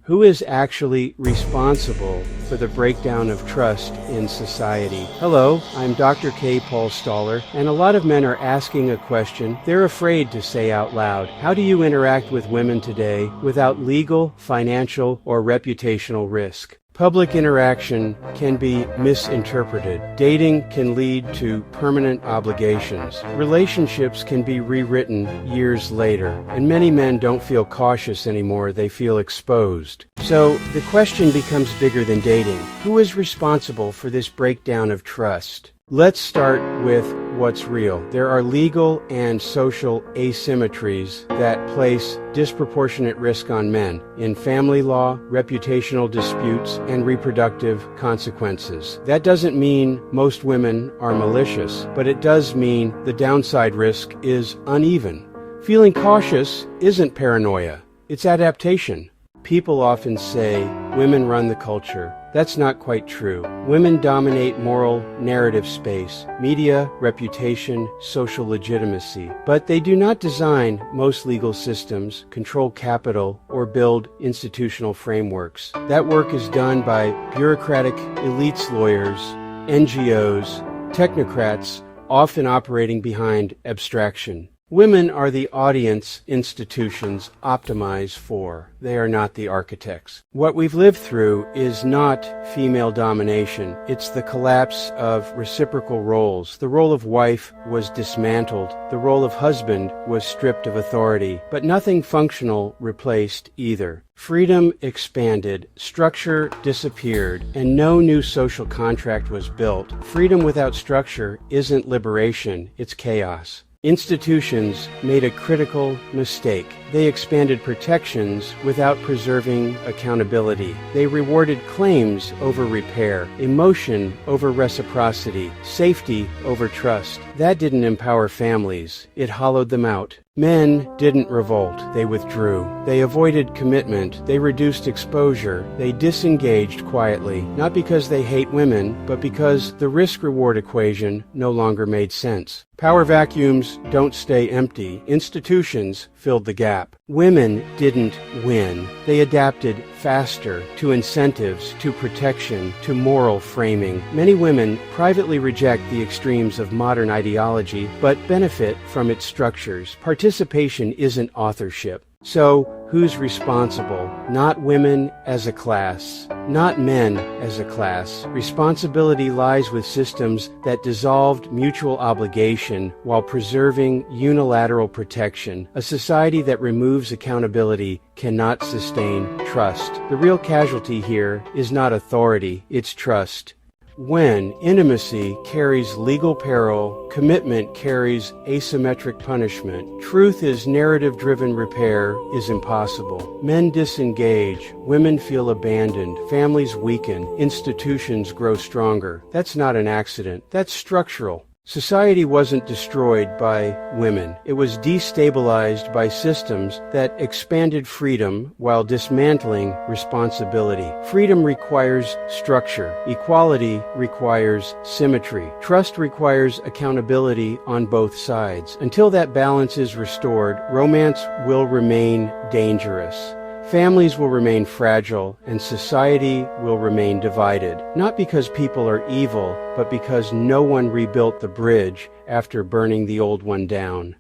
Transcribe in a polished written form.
Who is actually responsible for the breakdown of trust in society? Hello, I'm Dr. K. Paul Staller, and a lot of men are asking a question they're afraid to say out loud. How do you interact with women today without legal, financial, or reputational risk? Public interaction can be misinterpreted. Dating can lead to permanent obligations. Relationships can be rewritten years later. And many men don't feel cautious anymore, they feel exposed. So the question becomes bigger than dating. Who is responsible for this breakdown of trust? Let's start with what's real. There are legal and social asymmetries that place disproportionate risk on men in family law, reputational disputes, and reproductive consequences. That doesn't mean most women are malicious, but it does mean the downside risk is uneven. Feeling cautious isn't paranoia, it's adaptation. People often say women run the culture. That's not quite true. Women dominate moral narrative space, media, reputation, social legitimacy. But they do not design most legal systems, control capital, or build institutional frameworks. That work is done by bureaucratic elites lawyers, NGOs, technocrats, often operating behind abstraction. Women are the audience institutions optimize for. They are not the architects. What we've lived through is not female domination. It's the collapse of reciprocal roles. The role of wife was dismantled. The role of husband was stripped of authority. But nothing functional replaced either. Freedom expanded, structure disappeared, and no new social contract was built. Freedom without structure isn't liberation, it's chaos. Institutions made a critical mistake. They expanded protections without preserving accountability. They rewarded claims over repair, emotion over reciprocity, safety over trust. That didn't empower families. It hollowed them out. Men didn't revolt. They withdrew. They avoided commitment. They reduced exposure. They disengaged quietly, not because they hate women, but because the risk-reward equation no longer made sense. Power vacuums don't stay empty. Institutions filled the gap. Women didn't win. They adapted faster to incentives, to protection, to moral framing. Many women privately reject the extremes of modern ideology, but benefit from its structures. Participation isn't authorship. So, who's responsible? Not women as a class, not men as a class. Responsibility lies with systems that dissolved mutual obligation while preserving unilateral protection. A society that removes accountability cannot sustain trust. The real casualty here is not authority, it's trust. When intimacy carries legal peril, commitment carries asymmetric punishment. Truth is narrative-driven repair is impossible. Men disengage, women feel abandoned, families weaken, institutions grow stronger. That's not an accident, that's structural. Society wasn't destroyed by women. It was destabilized by systems that expanded freedom while dismantling responsibility. Freedom requires structure. Equality requires symmetry. Trust requires accountability on both sides. Until that balance is restored, romance will remain dangerous. Families will remain fragile, and society will remain divided, not because people are evil, but because no one rebuilt the bridge after burning the old one down.